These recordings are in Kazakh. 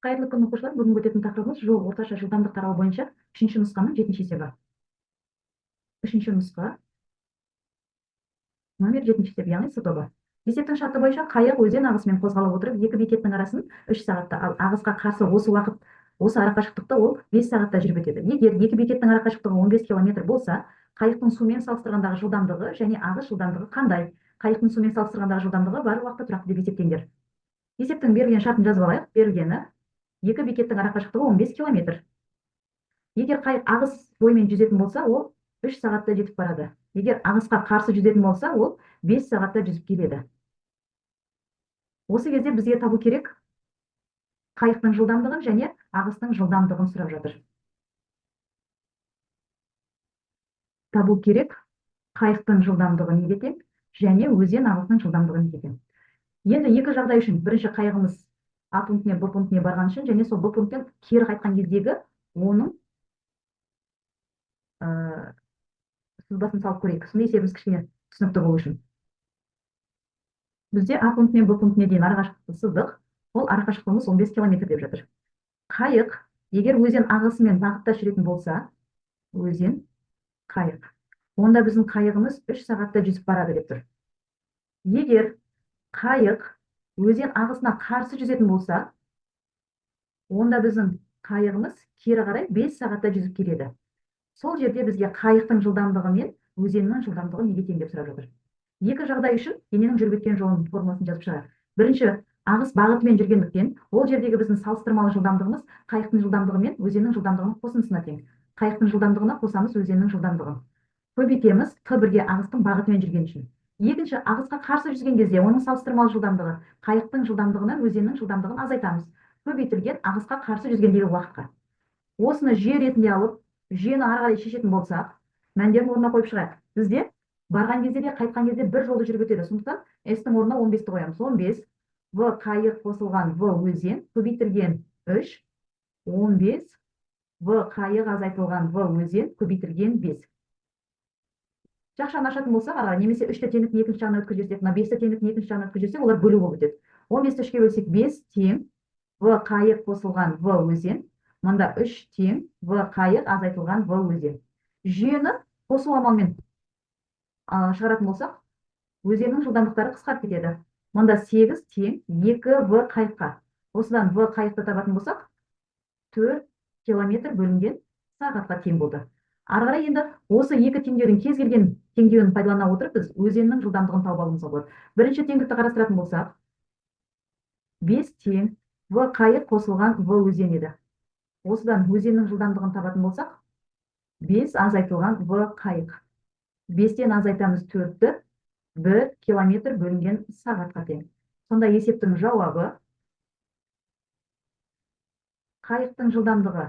Кайырлы күн окуучулар, бүгүнкү өтөтүн тақырыбымыз жол орташа жылдамдык тарабы боюнча 3-нусканын 7-эсеби. 3-нуска номер 7-эсеби, яғни С-тобу. Эсептин шарты боюнча кайык өзен агысы менен козголуп отуруп, эки бекеттин арасын 3 саатта, ал агыска каршы осы ара качыктыкта ол 5 саатта жүрүп өтөдү. Эгер эки бекеттин ара качыктыгы 15 километр болса, кайыктын суу менен салыштыргандагы жылдамдыгы және агыс жылдамдыгы кандай? Кайыктын суу менен салыштыргандагы жылдамдыгы бар убакта турактуу деп эсептеңдер. Эсептин берилген шартын жазып алайык. Берилгени эки бекеттин ара качыктыгы 15 километр. Егер кайык агыс бою менен жүзөтүн болса, ол 3 саатта жетип барады. Егер агыска каршы жүзөтүн болса, ол 5 саатта жүзүп келеді. Осы кезде бизге табуу керек кайыктын жылдамдыгын және агыстын жылдамдыгын сурап жатыр. Табуу керек кайыктын жылдамдыгы эмнеге тең және өзен агысынын жылдамдыгы эмнеге тең. Енді екі жағдай үшін бірінші қайығымыз А пунктіне Б пунктіне барған үшін және сол Б пункттен кері қайтқан кездегі оның сызбасын салып көрейік. Сонда есебіміз кішкене түсінікті болу үшін. Бізде А пунктінен Б пунктіне дейін арақашықтықты сыздық. Ол арақашықтығымыз 15 километр деп жатыр. Қайық, егер өзен ағысымен бағытта жүретін болса, өзен қайық. Онда біздің қайығымыз 3 сағатта жүзіп барады деп тұр. Егер қайық өзен ағысына қарсы жүзетін болса, онда біздің қайығымыз кері қарай 5 сағатта жүзіп келеді. Сол жерде бізге қайықтың жылдамдығы мен өзеннің жылдамдығы неге тең деп сұрап жатыр. Екі жағдай үшін дененің жүріп өткен жолының формуласын жазып шығайық. Бірінші, ағыс бағытымен жүргендіктен, ол жердегі біздің салыстырмалы жылдамдығымыз қайықтың жылдамдығы мен өзеннің жылдамдығының қосындысына тең. Қайықтың жылдамдығына қосамыз өзеннің жылдамдығын. Көбейтеміз Т бірге ағыстың бағытымен жүрген үшін. Екінші, ағысқа қарсы жүзген кезде оның салыстырмалы жылдамдығы қайықтың жылдамдығынан өзеннің жылдамдығын азайтамыз. Көбейтілген ағысқа қарсы жүзгендегі уақытқа. Осыны жүйе ретінде алып, жүйені ары қарай шешетін болсақ, мәндерін орнына қойып шығайық. Бізде барған кезде де қайтқан кезде бір жолды жүріп өтеді. Сондықтан S-тің орнына 15-ті қоямыз. 15 В қайық қосылған В өзен көбейтілген 3, 15 В қайық азайтылған В өзен көбейтілген 5. Жақшаны ашатын болсақ, немесе 3-ті теңдіктің екінші жағына өткізіп жіберсек, мына 5-ті теңдіктің екінші жағына өткізіп жіберсек, олар бөлу болып өтеді. 15-ті 3-ке бөлсек 5 тең В қайық қосылған В өзен, мында 3 тең В қайық азайтылған В өзен. Жүйені қосу амалмен шығаратын болсақ, өзеннің жылдамдықтары қысқарып кетеді. Мында 8 тең 2 В қайыққа. Осыдан В қайықты табатын болсақ, 4 километр бөлінген сағатқа тең болды. Ары қарай енді осы екі теңдеудің кез келген теңдеуін пайдалана отырып біз өзеннің жылдамдығын тауып алуымызға болады. Бірінші теңдікті қарастыратын болсақ, 5 тең В қайық қосылған В өзен еді. Осыдан өзеннің жылдамдығын табатын болсақ, 5 азайтылған В қайық. 5-тен азайтамыз 4-ті, 1 километр бөлінген сағатқа тең. Сонда есептің жауабы қайықтың жылдамдығы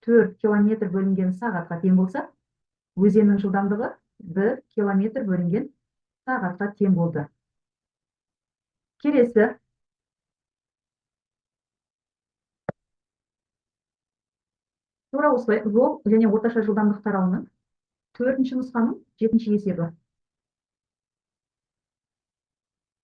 4 километр бөлінген сағатқа тең болса, өзеннің жылдамдығы 1 километр бөлінген сағатқа тең болды. Келесі. Тура осылай жол және орташа жылдамдық тарауының 4-ші нұсқаның 7-ші есебі.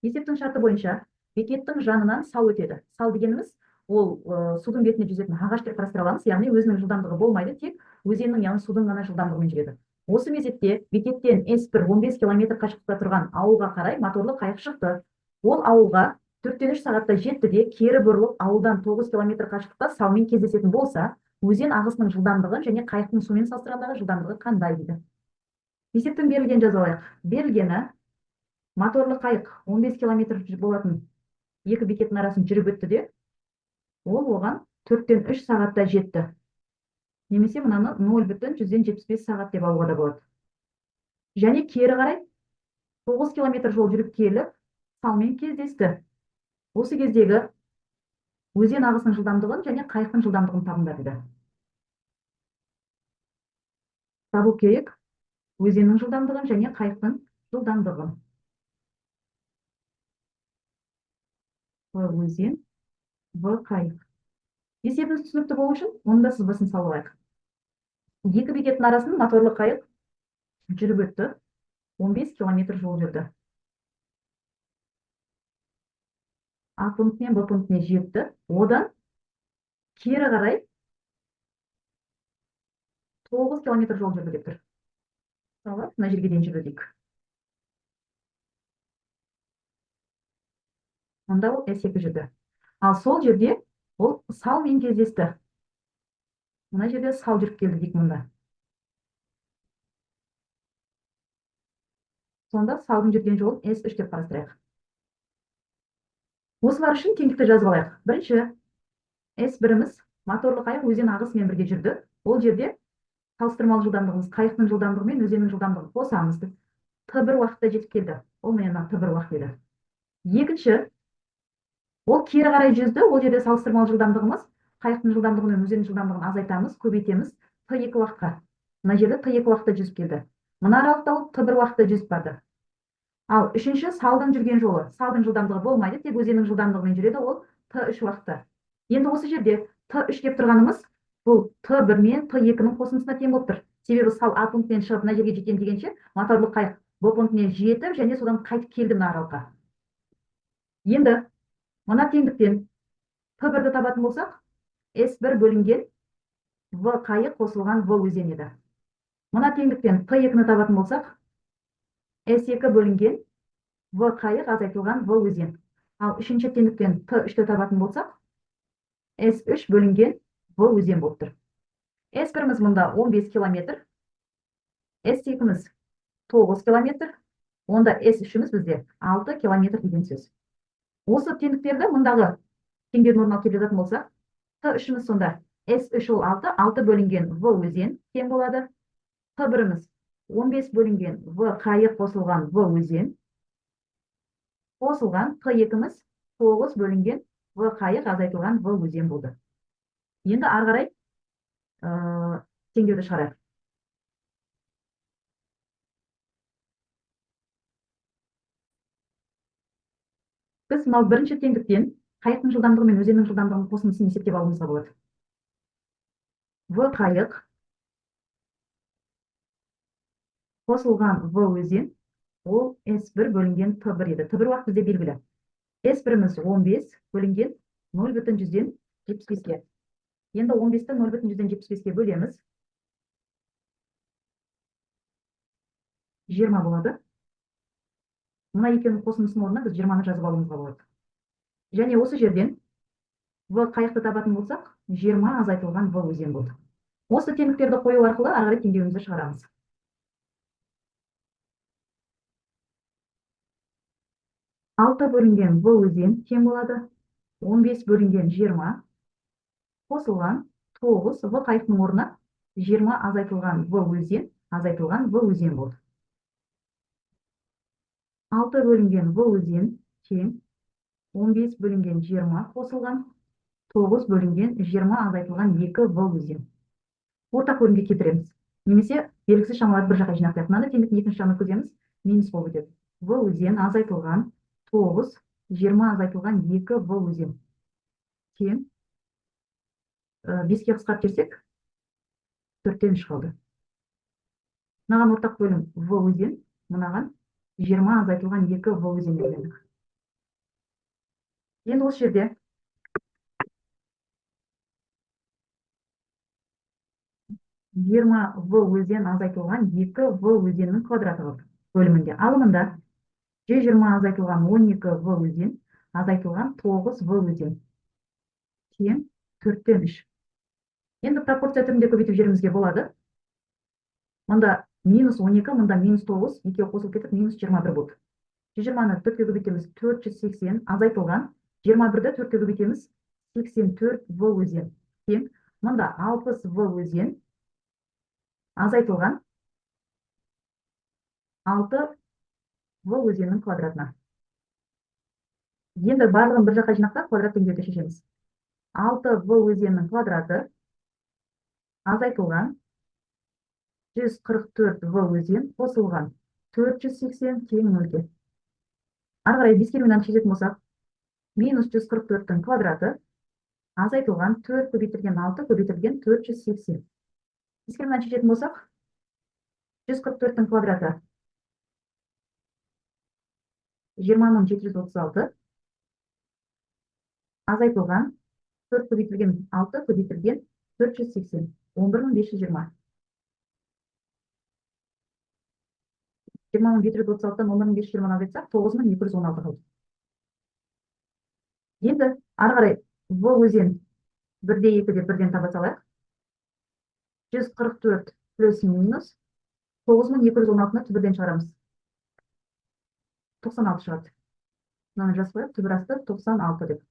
Есептің шарты бойынша бекеттің жанынан сау өтеді. Сау дегеніміз ол судың бетіне жүзетін ағаш деп қарастыра аламыз, яғни өзінің жылдамдығы болмайды, тек өзеннің, яғни судың ғана жылдамдығымен жүреді. Осы мезетте бекеттен S1 15 километр қашықтықта тұрған ауылға қарай моторлы қайық шықты. Ол ауылға 4-3 сағатта жетті де кері бұрылып ауылдан 9 километр қашықтықта саумен кездесетін болса, өзен ағысының жылдамдығын және қайықтың сумен салыстырғандағы жылдамдығы қандай дейді. Есептің берілген жазып алайық. Берілгені моторлы қайық 15 километр болатын екі бекеттің арасын жүріп өтті де, ол оған 4-3 сағатта жетті. Немесе мынаны 0,175 сағат деп алуға да болады. Және кері қарай 9 километр жол жүріп келіп, салмен кездесті. Осы кездегі өзен ағысының жылдамдығын және қайықтың жылдамдығын табыңдар дейді. Табу керек өзеннің жылдамдығын және қайықтың жылдамдығын. В өзен, В қайық. Есебіміз түсінікті болу үшін, онда сызбасын салып алайық. Екі бекеттің арасын моторлы қайық жүріп өтті, 15 километр жол жүрді. А пунктінен Б пунктіне жетті. Одан кері қарай 9 километр жол жүрді деп тұр. Мысалы, мына жерге дейін жүрді дейік. Онда ол S2 жүрді. Ал сол жерде ол салмен кездесті. Мына жерде сал жүріп келді дейік мұнда. Сонда салдың жүрген жолын S3 деп қарастырайық. Осылар үшін теңдікті жазып алайық. Бірінші, S1-іміз моторлы қайық өзен ағысымен бірге жүрді. Ол жерде салыстырмалы жылдамдығымыз қайықтың жылдамдығы мен өзеннің жылдамдығын қосамыз. Т1 уақытта жетіп келді. Ол міне Т1 уақыт еді. Екінші, ол кері қарай жүзді. Ол жерде салыстырмалы жылдамдығымыз қайықтың жылдамдығы мен өзеннің жылдамдығын азайтамыз, көбейтеміз Т2 уақытқа. Мына жерде Т2 уақытта жүзіп келді. Мына аралықта ол Т1 уақытта жүзіп барды. Ал үшінші, салдың жүрген жолы. Салдың жылдамдығы болмайды, тек өзеннің жылдамдығымен жүреді, ол Т3 уақытта. Енді осы жерде Т3 деп тұрғанымыз бұл Т1 мен Т2-нің қосындысына тең болып тұр. Себебі сал А пунктінен шығып мына жерге жетем дегенше моторлы қайық Б пунктіне жетіп, және содан қайтып келді мына аралыққа. Енді мына теңдіктен Т1-ді табатын болсақ, S1 бөлінген В қайық қосылған В өзен еді. Мына теңдіктен Т2-ні табатын болсақ, S2 бөлінген В қайық азайтылған В өзен. Ал үшінші теңдіктен Т3-ті табатын болсақ, S3 бөлінген В өзен болып тұр. S1-іміз мұнда 15 километр, S2-міз 9 километр, онда S3-іміз бізде 6 километр деген сөз. Осы теңдіктерді мұндағы теңдердің орнына келіп жататын болсақ, Т3-іміз сонда S3 ол 6, 6 бөлінген В өзен тең болады. Т1-іміз 15 бөлінген В қайық қосылған В өзен. Қосылған Т2-іміз 9 бөлінген В қайық азайтылған В өзен болды. Енді ары қарай теңдеуді шығарайық. Біз мынау бірінші теңдіктен қайықтың жылдамдығы мен өзеннің жылдамдығының қосындысын есептеп алуымызға болады. В қайық қосылған В өзен, ол S1 бөлінген Т1 еді. Т1 уақыт бізде белгілі. S1-іміз 15 бөлінген 0,75-ке. Енді 15-ті 0,75-ке бөлеміз. 20 болады. Мына екеуінің қосындысының орнына біз 20-ны жазып алуымызға болады. Және осы жерден В қайықты табатын болсақ, 20 азайтылған В өзен болды. Осы теңдіктерді қою арқылы ары қарай теңдеуімізді шығарамыз. 6 бөлінген В өзен тең болады. 15 бөлінген 20 қосылған 9 В қайықтың орнына 20 азайтылған В өзен болды. 6 бөлінген В өзен тең 15 бөлінген 20 қосылған 9 бөлінген 20 азайтылған 2 В өзен. Ортақ бөлімге кетіреміз. Немесе белгісіз шамаларды бір жаққа жинақтайық. Мынаны теңдіктің екінші жағына өткіземіз, минус болып өтеді. В өзен азайтылған 9, 20 азайтылған 2 В өзен. Тең 5-ке қысқарып берсек, 4-тен 3 қалды. Мынаған ортақ бөлім В өзен, мынаған 20 азайтылған 2 В өзен бердік. Енді осы жерде 20 В өзен азайтылған 2 В өзеннің квадраты болды бөлімінде. Алымында 120 азайтылған 12 В өзен азайтылған 9 В өзен. Тең 4-тен 3. Енді пропорция түрінде көбейтіп жерімізге болады. Мұнда минус 12, мұнда минус 9, екеу қосылып кетіп, минус 21 болды. 120-ны 4-ке көбейтеміз, 480 азайтылған, 21-ді 4-ке көбейтеміз, 84 В өзен. Тең, мұнда 60 В өзен азайтылған 6 В өзеннің квадратына. Енді барлығын бір жаққа жинақтап, квадрат теңдеуді шешеміз. 6 В өзеннің квадраты азайтылған 144 В өзен қосылған 480 тең 0-ге. Ары қарай ескермеден шешетін болсақ, минус 144-тің квадраты азайтылған 4 көбейтілген 6 көбейтілген 480. Ескермеден шешетін болсақ, 144-тің квадраты 20.736 азайтылған 4 көбейтілген 6 көбейтілген 480. 11520. 20736-дан 11520 алсақ, 9216 қалды. Енді ары қарай в өзен 1-2 деп бірден таба салайық. 144 плюс минус 9216-ны түбірден шығарамыз. 96 шығады. Мынаны жазып қояйық, түбір асты 96 деп.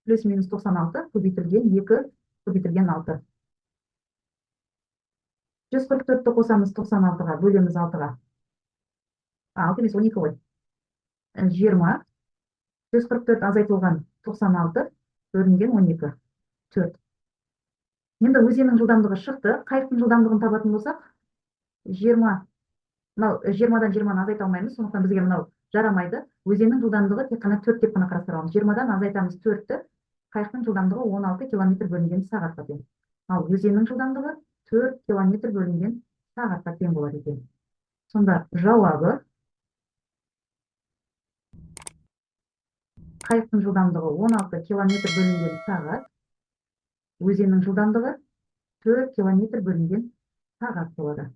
Плюс минус 96 көбейтілген 2 көбейтілген 6. 144-ті қосамыз 96-ға, бөлеміз 6-ға. 6 емес 12 ғой. 20. 144 азайтылған 96 бөлінген 12. 4. Енді өзеннің жылдамдығы шықты. Қайықтың жылдамдығын табатын болсақ, 20. Мынау 20-дан 20-ны азайта алмаймыз, сондықтан бізге мынау жарамайды. Өзеннің жылдамдығы тек қана 4 деп қана қарастырамыз. 20-дан азайтамыз 4-ті. Қайықтың жылдамдығы 16 км бөлінген сағатқа тең. Ал өзеннің жылдамдығы 4 км бөлінген сағатқа тең болады екен. Сонда жауабы қайықтың жылдамдығы 16 км бөлінген сағат, өзеннің жылдамдығы 4 км бөлінген сағат болады.